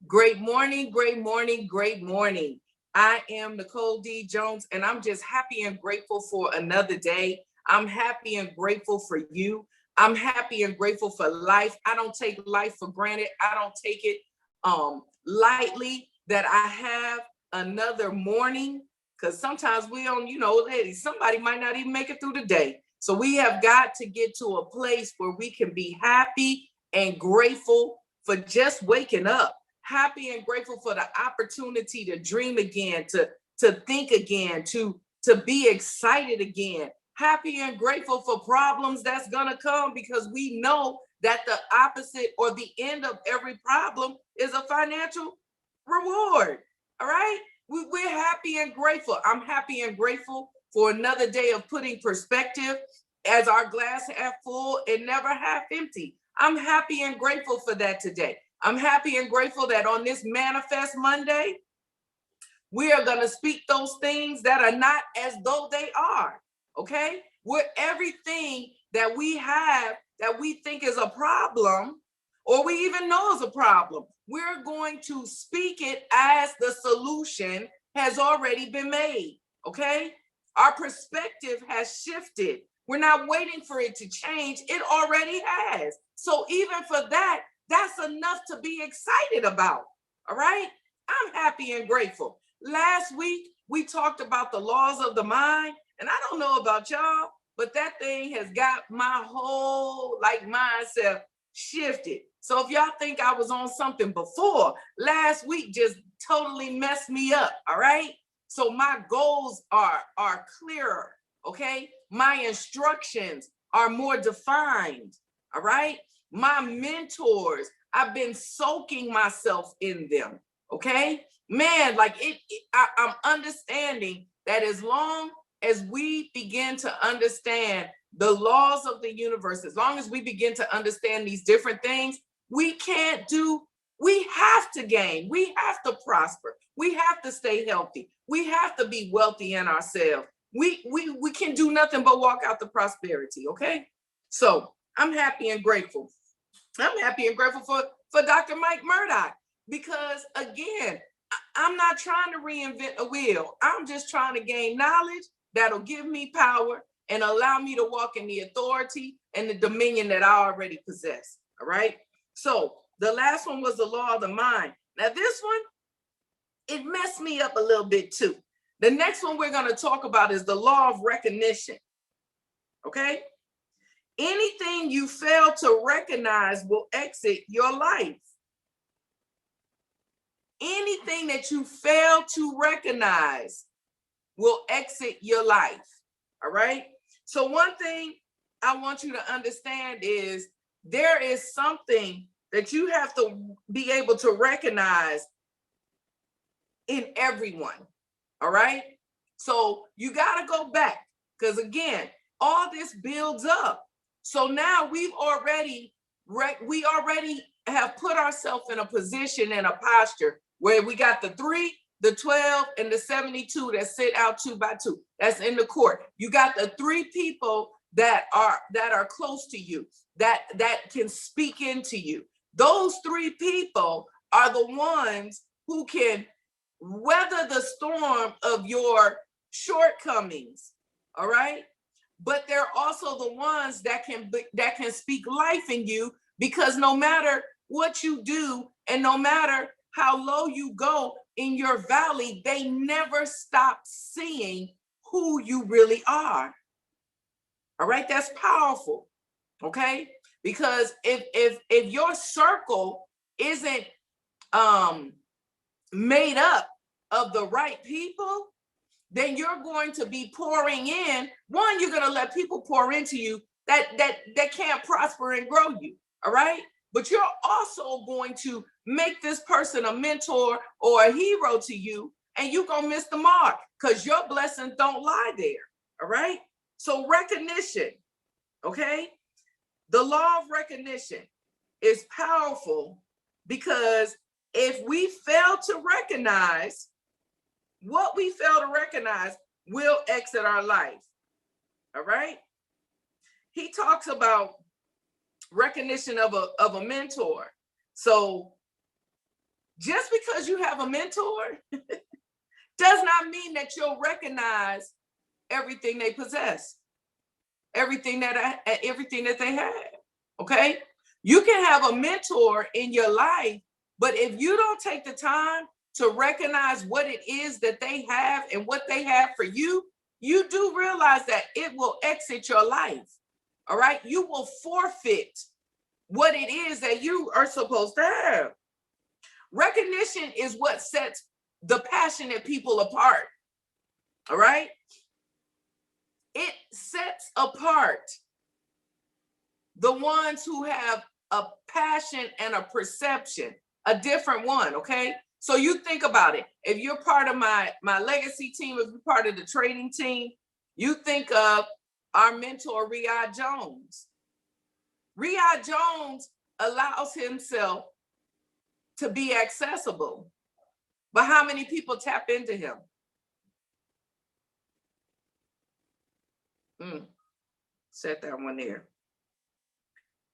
Great morning, great morning, great morning. I am Nicole D. Jones, and I'm just happy and grateful for another day. I'm happy and grateful for you. I'm happy and grateful for life. I don't take life for granted. I don't take it lightly that I have another morning, because sometimes we don't, ladies, somebody might not even make it through the day. So we have got to get to a place where we can be happy and grateful for just waking up, happy and grateful for the opportunity to dream again, to think again, to be excited again, happy and grateful for problems that's going to come, because we know that the opposite or the end of every problem is a financial reward. All right, we're happy and grateful. I'm happy and grateful for another day of putting perspective as our glass half full and never half empty. I'm happy and grateful for that today. I'm happy and grateful that on this Manifest Monday, we are going to speak those things that are not as though they are. Okay? Where everything that we have that we think is a problem, or we even know is a problem, we're going to speak it as the solution has already been made. Okay? Our perspective has shifted. We're not waiting for it to change. It already has. So even for that, that's enough to be excited about. All right? I'm happy and grateful. Last week, we talked about the laws of the mind. And I don't know about y'all, but that thing has got my whole mindset shifted. So if y'all think I was on something before, last week just totally messed me up. All right? So my goals are clearer. Okay? My instructions are more defined. All right? My mentors, I've been soaking myself in them. Okay, man, I'm understanding that as long as we begin to understand the laws of the universe, as long as we begin to understand these different things, we have to gain, we have to prosper, we have to stay healthy, we have to be wealthy in ourselves. We can do nothing but walk out the prosperity. Okay, so I'm happy and grateful. I'm happy and grateful for Dr. Mike Murdoch, because again, I'm not trying to reinvent a wheel. I'm just trying to gain knowledge that'll give me power and allow me to walk in the authority and the dominion that I already possess. All right. So the last one was the law of the mind. Now this one, it messed me up a little bit too. The next one we're going to talk about is the law of recognition. Okay. Anything you fail to recognize will exit your life. Anything that you fail to recognize will exit your life. All right. So one thing I want you to understand is there is something that you have to be able to recognize in everyone. All right. So you got to go back, because again, all this builds up. So now we already have put ourselves in a position and a posture where we got the 3, the 12, and the 72 that sit out 2 by 2. That's in the court. You got the 3 people that are close to you, that can speak into you. Those 3 people are the ones who can weather the storm of your shortcomings. All right. But they're also the ones that can speak life in you, because no matter what you do and no matter how low you go in your valley, they never stop seeing who you really are. All right, that's powerful. Okay, because if your circle isn't made up of the right people, then you're going to be pouring in. One, you're going to let people pour into you that can't prosper and grow you. All right. But you're also going to make this person a mentor or a hero to you, and you're going to miss the mark, because your blessings don't lie there. All right. So recognition. Okay. The law of recognition is powerful, because if we fail to recognize what we fail to recognize, will exit our life. All right. He talks about recognition of a mentor. So Just because you have a mentor does not mean that you'll recognize everything they possess, everything that they have. Okay? You can have a mentor in your life, but if you don't take the time to recognize what it is that they have and what they have for you, you do realize that it will exit your life. All right? You will forfeit what it is that you are supposed to have. Recognition is what sets the passionate people apart. All right? It sets apart the ones who have a passion and a perception, a different one, okay? So you think about it. If you're part of my legacy team, if you're part of the trading team, you think of our mentor, Riyad Jones. Riyad Jones allows himself to be accessible. But how many people tap into him? Set that one there.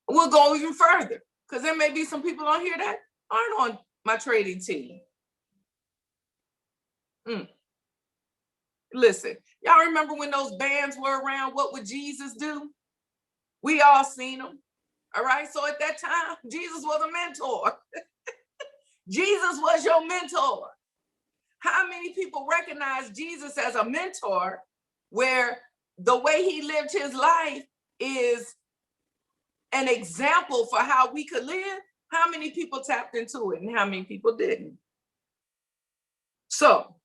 We'll go even further, because there may be some people on here that aren't on my trading team. Listen, y'all remember when those bands were around, What Would Jesus Do? We all seen them. All right. So at that time, Jesus was a mentor. Jesus was your mentor. How many people recognize Jesus as a mentor where the way he lived his life is an example for how we could live? How many people tapped into it and how many people didn't? So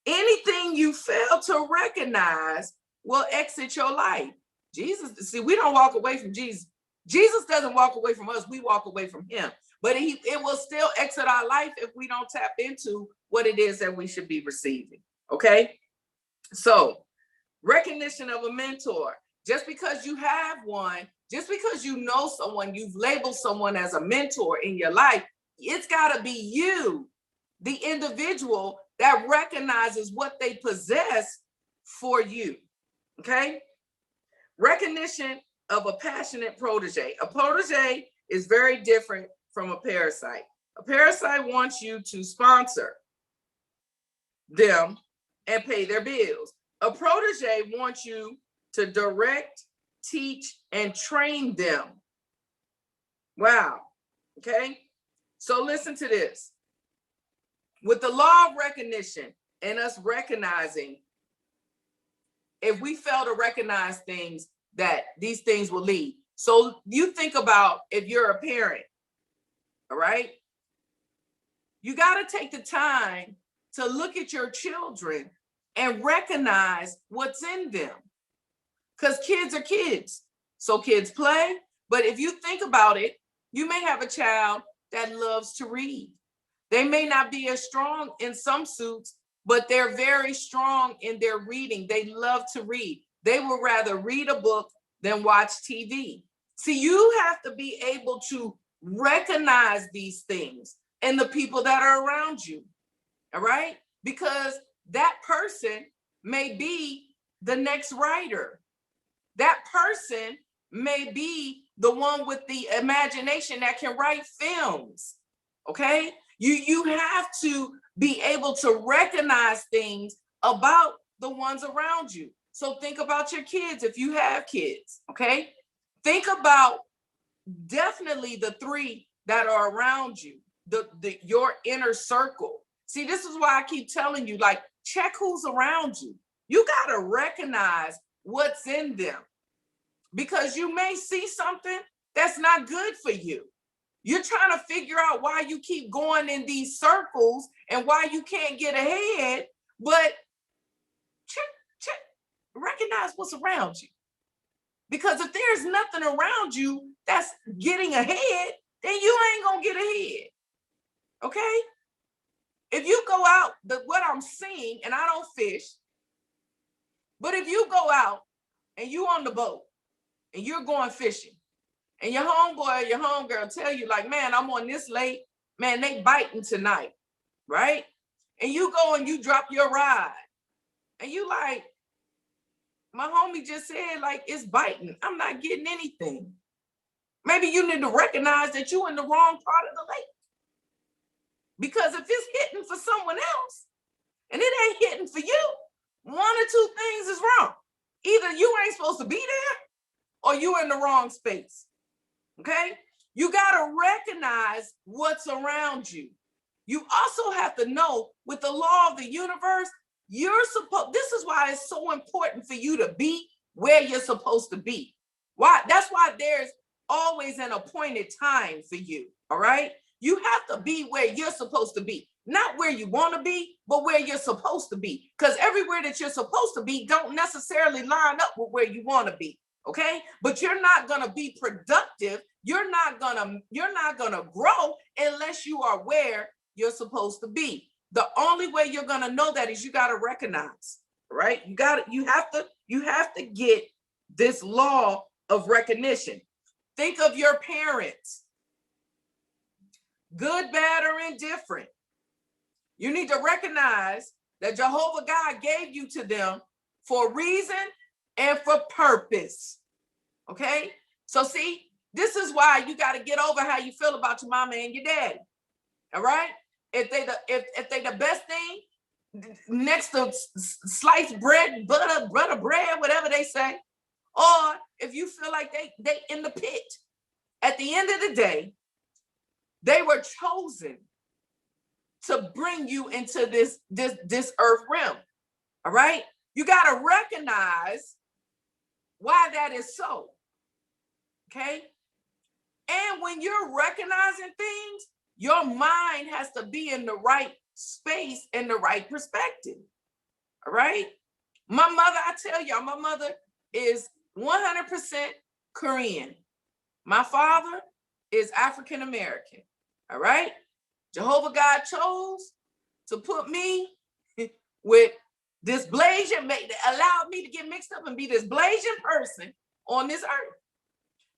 anything you fail to recognize will exit your life. Jesus, see, we don't walk away from Jesus. Jesus doesn't walk away from us. We walk away from him. But it will still exit our life if we don't tap into what it is that we should be receiving. Okay? So, recognition of a mentor. Just because you have one, just because you know someone, you've labeled someone as a mentor in your life, it's got to be you, the individual that recognizes what they possess for you. Okay? Recognition of a passionate protege. A protege is very different from a parasite. A parasite wants you to sponsor them and pay their bills. A protege wants you to direct, teach, and train them. Wow. Okay? So listen to this. With the law of recognition and us recognizing, if we fail to recognize things, that these things will lead. So you think about if you're a parent, all right? You got to take the time to look at your children and recognize what's in them. Because kids are kids. So kids play. But if you think about it, you may have a child that loves to read. They may not be as strong in some suits, but they're very strong in their reading. They love to read. They would rather read a book than watch TV. See, you have to be able to recognize these things in the people that are around you, all right? Because that person may be the next writer. That person may be the one with the imagination that can write films, okay? You have to be able to recognize things about the ones around you. So think about your kids if you have kids, okay? Think about definitely the three that are around you, your inner circle. See, this is why I keep telling you, like, check who's around you. You got to recognize what's in them, because you may see something that's not good for you. You're trying to figure out why you keep going in these circles and why you can't get ahead, but check, recognize what's around you. Because if there's nothing around you that's getting ahead, then you ain't gonna get ahead. Okay? If you go out, what I'm seeing, and I don't fish, but if you go out and you on the boat and you're going fishing, and your homeboy, your homegirl tell you, like, man, I'm on this lake, man, they biting tonight, right? And you go and you drop your ride, and you like, my homie just said, like, it's biting. I'm not getting anything. Maybe you need to recognize that you're in the wrong part of the lake. Because if it's hitting for someone else and it ain't hitting for you, one or two things is wrong. Either you ain't supposed to be there or you in the wrong space. Okay? You got to recognize what's around you. You also have to know, with the law of the universe, this is why it's so important for you to be where you're supposed to be. Why? That's why there's always an appointed time for you. All right? You have to be where you're supposed to be. Not where you want to be, but where you're supposed to be. Because everywhere that you're supposed to be don't necessarily line up with where you want to be. Okay? But you're not going to be productive. You're not gonna grow unless you are where you're supposed to be. The only way you're gonna know that is you gotta recognize, right? You have to get this law of recognition. Think of your parents, good, bad, or indifferent. You need to recognize that Jehovah God gave you to them for a reason and for purpose. Okay? So see, this is why you got to get over how you feel about your mama and your daddy. All right? If they the best thing next to sliced bread, butter bread, whatever they say, or if you feel like they in the pit, at the end of the day, they were chosen to bring you into this earth realm. All right? You got to recognize why that is so. Okay? And when you're recognizing things, your mind has to be in the right space and the right perspective. All right? My mother, I tell y'all, my mother is 100% Korean. My father is African American. All right? Jehovah God chose to put me with this Blasian, allowed me to get mixed up and be this Blasian person on this earth.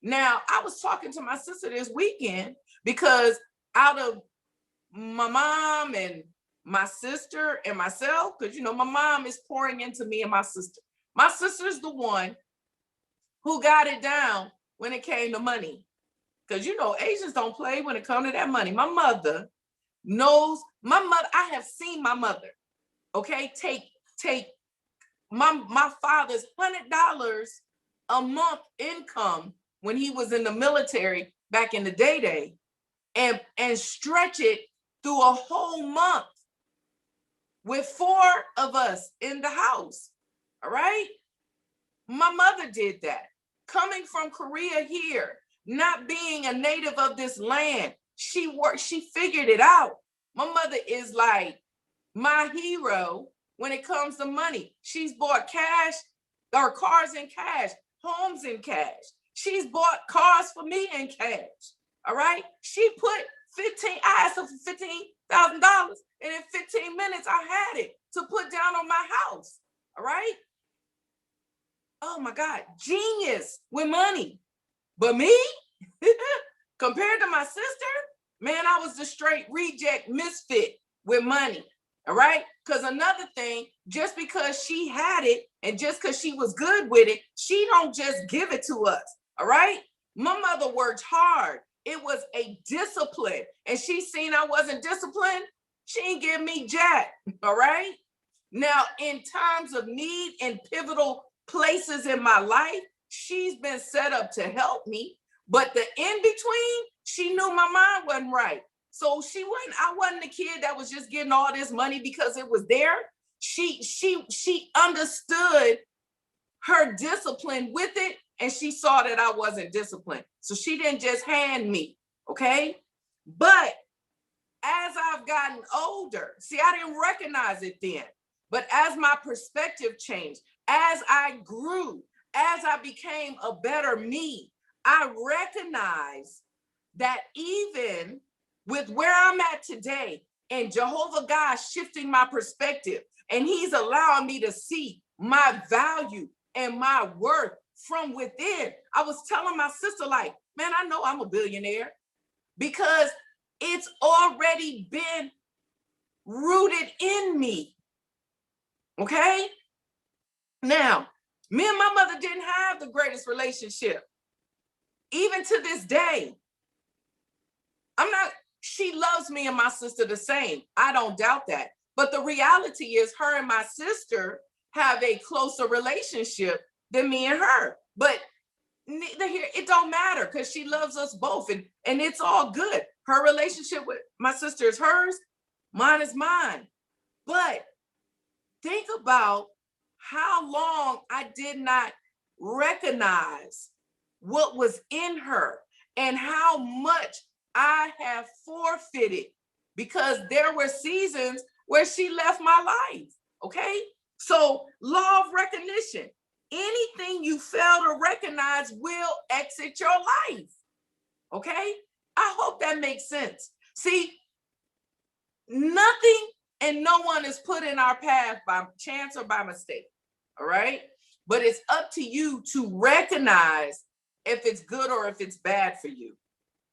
Now, I was talking to my sister this weekend because out of my mom and my sister and myself, because, my mom is pouring into me and my sister. My sister's the one who got it down when it came to money. Because, Asians don't play when it comes to that money. My mother knows, I have seen my mother, okay, take my father's $100 a month income when he was in the military back in the day and stretch it through a whole month with 4 of us in the house. All right? My mother did that. Coming from Korea here, not being a native of this land, she figured it out. My mother is like my hero when it comes to money. She's bought cash or cars in cash, homes in cash. She's bought cars for me in cash. All right. She put I asked her for $15,000, and in 15 minutes I had it to put down on my house. All right. Oh my God, genius with money. But me, compared to my sister, man, I was the straight reject misfit with money. All right. Because another thing, just because she had it and just because she was good with it, she don't just give it to us. All right. My mother worked hard. It was a discipline. And she seen I wasn't disciplined. She ain't give me jack. All right. Now, in times of need and pivotal places in my life, she's been set up to help me. But the in between, she knew my mind wasn't right. So I wasn't the kid that was just getting all this money because it was there. She understood her discipline with it, and she saw that I wasn't disciplined. So she didn't just hand me, okay? But as I've gotten older, see, I didn't recognize it then. But as my perspective changed, as I grew, as I became a better me, I recognized that even with where I'm at today and Jehovah God shifting my perspective, and he's allowing me to see my value and my worth from within. I was telling my sister, like, man, I know I'm a billionaire because it's already been rooted in me. Okay? Now, me and my mother didn't have the greatest relationship. Even to this day, she loves me and my sister the same. I don't doubt that. But the reality is her and my sister have a closer relationship than me and her. But neither here, it don't matter because she loves us both, and it's all good. Her relationship with my sister is hers, mine is mine. But think about how long I did not recognize what was in her and how much I have forfeited because there were seasons where she left my life. Okay. So, law of recognition, anything you fail to recognize will exit your life. Okay. I hope that makes sense. See, nothing and no one is put in our path by chance or by mistake. All right. But it's up to you to recognize if it's good or if it's bad for you.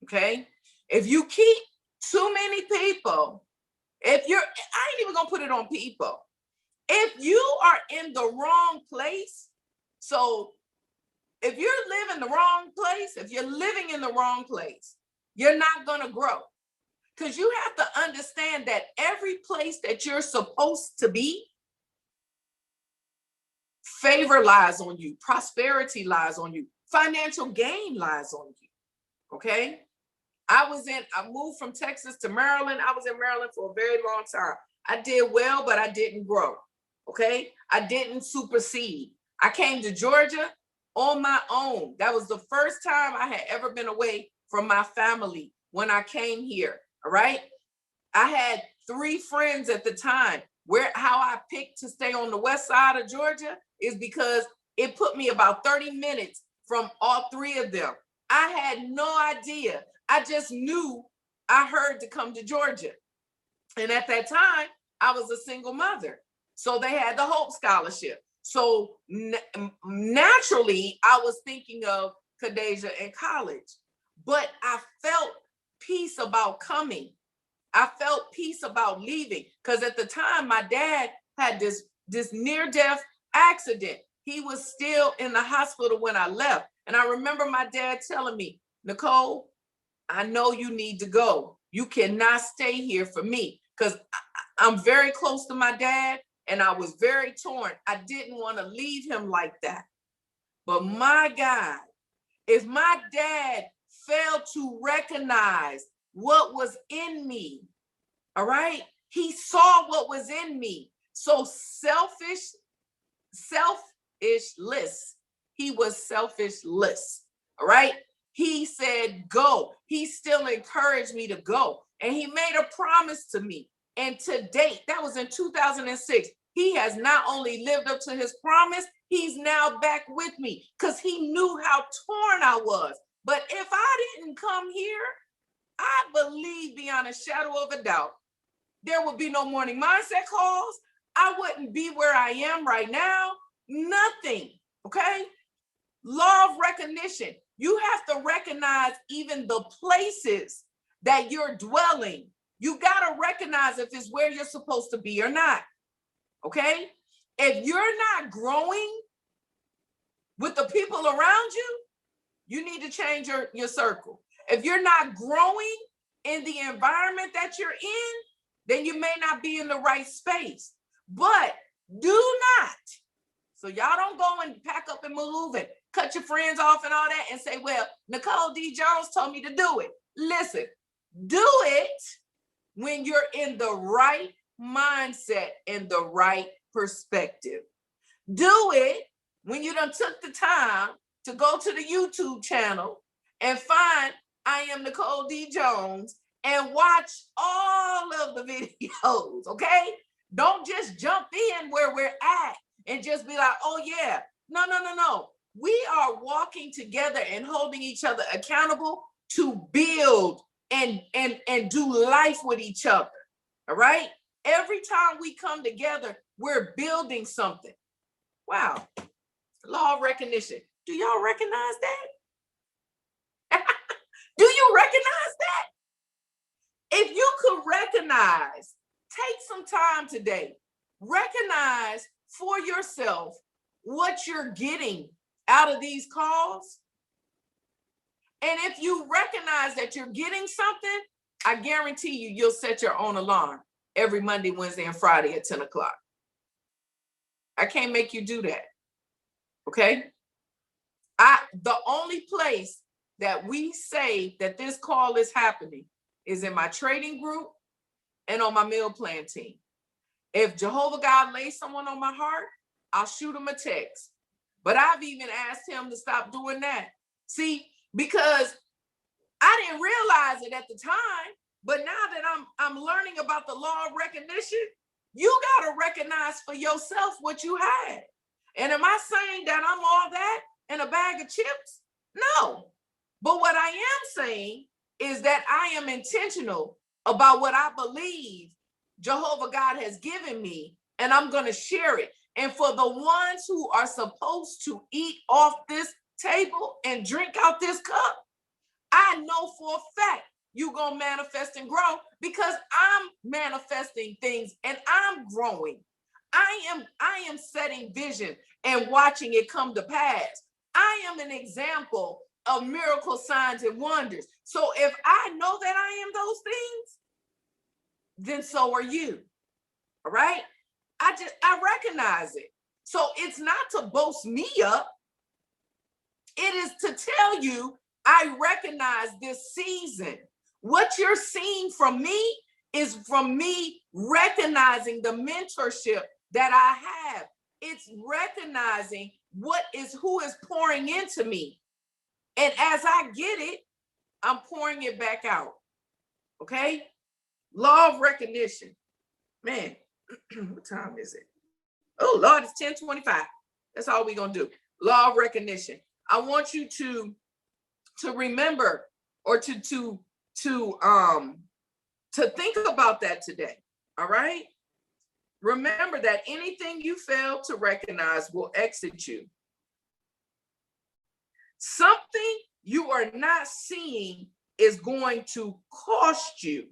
Okay. If you keep too many people, I ain't even gonna put it on people. If you are in the wrong place, so if you're living the wrong place, if you're living in the wrong place, you're not gonna grow. Because you have to understand that every place that you're supposed to be, favor lies on you, prosperity lies on you, financial gain lies on you. Okay. I moved from Texas to Maryland. I was in Maryland for a very long time. I did well, but I didn't grow. Okay. I didn't supersede. I came to Georgia on my own. That was the first time I had ever been away from my family when I came here. All right. I had 3 friends at the time. How I picked to stay on the west side of Georgia is because it put me about 30 minutes from all 3 of them. I had no idea. I just knew I heard to come to Georgia. And at that time, I was a single mother. So they had the Hope Scholarship. So naturally, I was thinking of Kadeja in college. But I felt peace about coming. I felt peace about leaving. Because at the time, my dad had this near-death accident. He was still in the hospital when I left. And I remember my dad telling me, Nicole, I know you need to go. You cannot stay here for me. Because I'm very close to my dad and I was very torn. I didn't want to leave him like that. But my God, if my dad failed to recognize what was in me, all right, he saw what was in me. So selfishless. He was selfishless. All right. He said, go. He still encouraged me to go. And he made a promise to me. And to date, that was in 2006. He has not only lived up to his promise, he's now back with me because he knew how torn I was. But if I didn't come here, I believe beyond a shadow of a doubt, there would be no morning mindset calls. I wouldn't be where I am right now. Nothing. Okay. Law of recognition. You have to recognize even the places that you're dwelling. You got to recognize if it's where you're supposed to be or not. Okay. If you're not growing with the people around you, you need to change your circle. If you're not growing in the environment that you're in, then you may not be in the right space. But do not. So y'all don't go and pack up and move and cut your friends off and all that and say, well, Nicole D. Jones told me to do it. Listen, do it when you're in the right mindset and the right perspective. Do it when you done took the time to go to the YouTube channel and find I Am Nicole D. Jones and watch all of the videos, okay? Don't just jump in where we're at and just be like, oh yeah. No. We are walking together and holding each other accountable to build and do life with each other, all right? Every time we come together, we're building something. Wow. Law of recognition. Do y'all recognize that? Do you recognize that? If you could recognize, take some time today, recognize for yourself what you're getting out of these calls. And if you recognize that you're getting something, I guarantee you'll set your own alarm every Monday, Wednesday, and Friday at 10 o'clock. I can't make you do that. Okay? The only place that we say that this call is happening is in my trading group and on my meal plan team. If Jehovah God lays someone on my heart, I'll shoot him a text. But I've even asked him to stop doing that. See, because I didn't realize it at the time, but now that I'm learning about the law of recognition, you got to recognize for yourself what you had. And am I saying that I'm all that in a bag of chips? No. But what I am saying is that I am intentional about what I believe Jehovah God has given me, and I'm going to share it. And for the ones who are supposed to eat off this table and drink out this cup, I know for a fact you're going to manifest and grow, because I'm manifesting things and I'm growing. I am setting vision and watching it come to pass. I am an example of miracle signs and wonders. So if I know that I am those things, then so are you. All right? I recognize it. So it's not to boast me up. It is to tell you, I recognize this season. What you're seeing from me is from me recognizing the mentorship that I have. It's recognizing who is pouring into me. And as I get it, I'm pouring it back out. Okay? Law of recognition. Man, what time is it? Oh, Lord, it's 10:25. That's all we're going to do. Law of recognition. I want you to remember, or to think about that today. All right? Remember that anything you fail to recognize will exit you. Something you are not seeing is going to cost you.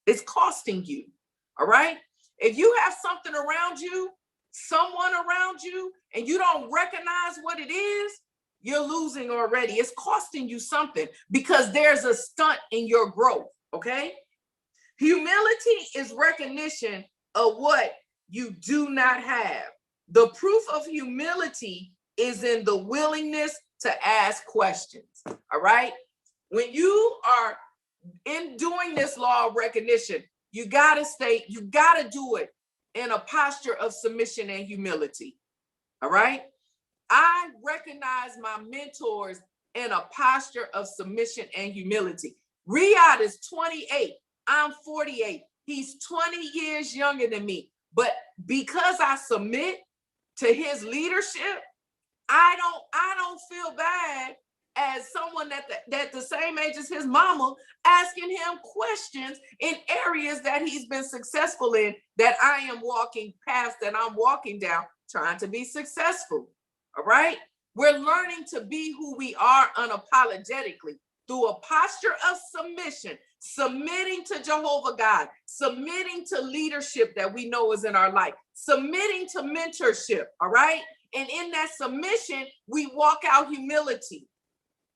It's costing you. All right? If you have something around you, someone around you, and you don't recognize what it is, you're losing already. It's costing you something, because there's a stunt in your growth. Okay? Humility is recognition of what you do not have. The proof of humility is in the willingness to ask questions. All right? When you are in doing this law of recognition, you got to do it in a posture of submission and humility. All right? I recognize my mentors in a posture of submission and humility. Riyadh is 28. I'm 48. He's 20 years younger than me. But because I submit to his leadership, I don't feel bad as someone that the same age as his mama, asking him questions in areas that he's been successful in, that I am walking past, that I'm walking down, trying to be successful. All right? We're learning to be who we are unapologetically through a posture of submission, submitting to Jehovah God, submitting to leadership that we know is in our life, submitting to mentorship. All right? And in that submission, we walk out humility.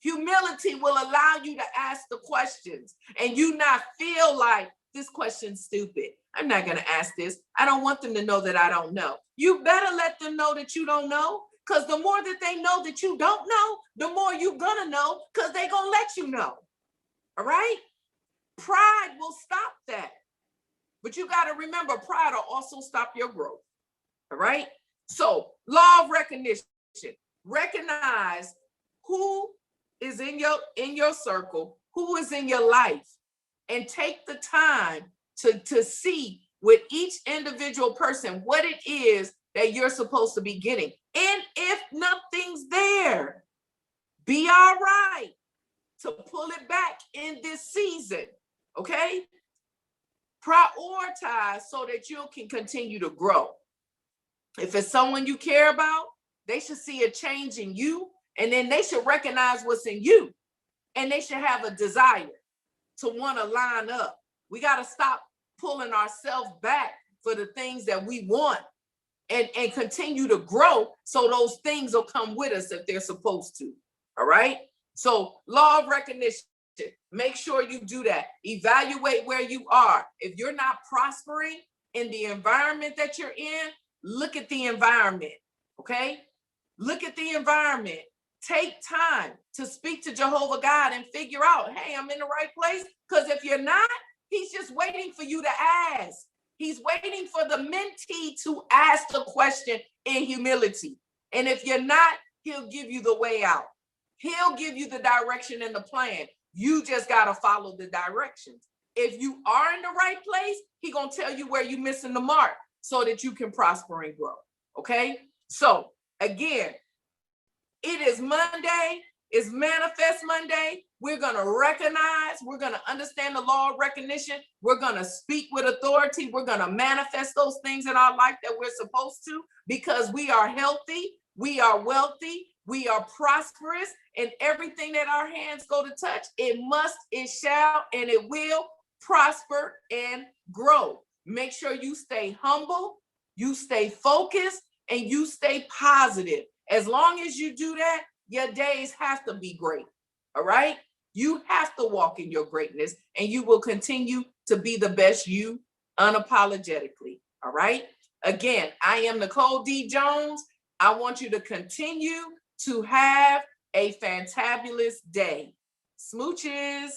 Humility will allow you to ask the questions and you not feel like this question's stupid. I'm not going to ask this. I don't want them to know that I don't know. You better let them know that you don't know, because the more that they know that you don't know, the more you're going to know, because they're going to let you know. All right? Pride will stop that. But you got to remember, pride will also stop your growth. All right? So, law of recognition. Recognize who is in your circle, who is in your life, and take the time to see with each individual person what it is that you're supposed to be getting. And if nothing's there, be all right to pull it back in this season. Okay? Prioritize so that you can continue to grow. If it's someone you care about, they should see a change in you, and then they should recognize what's in you, and they should have a desire to want to line up. We got to stop pulling ourselves back for the things that we want, and continue to grow, so those things will come with us if they're supposed to. All right? So, law of recognition. Make sure you do that. Evaluate where you are. If you're not prospering in the environment that you're in, look at the environment, okay? Look at the environment. Take time to speak to Jehovah God and figure out, hey, I'm in the right place. Because if you're not, he's just waiting for you to ask. He's waiting for the mentee to ask the question in humility. And if you're not, he'll give you the way out. He'll give you the direction and the plan. You just got to follow the directions. If you are in the right place, he's going to tell you where you're missing the mark so that you can prosper and grow. Okay? So again, it is Monday. It's Manifest Monday. We're going to recognize, we're going to understand the law of recognition. We're going to speak with authority. We're going to manifest those things in our life that we're supposed to, because we are healthy, we are wealthy, we are prosperous, and everything that our hands go to touch, it must, it shall, and it will prosper and grow. Make sure you stay humble, you stay focused, and you stay positive. As long as you do that, your days have to be great. All right? You have to walk in your greatness, and you will continue to be the best you unapologetically. All right? Again, I am Nicole D. Jones. I want you to continue to have a fantabulous day. Smooches.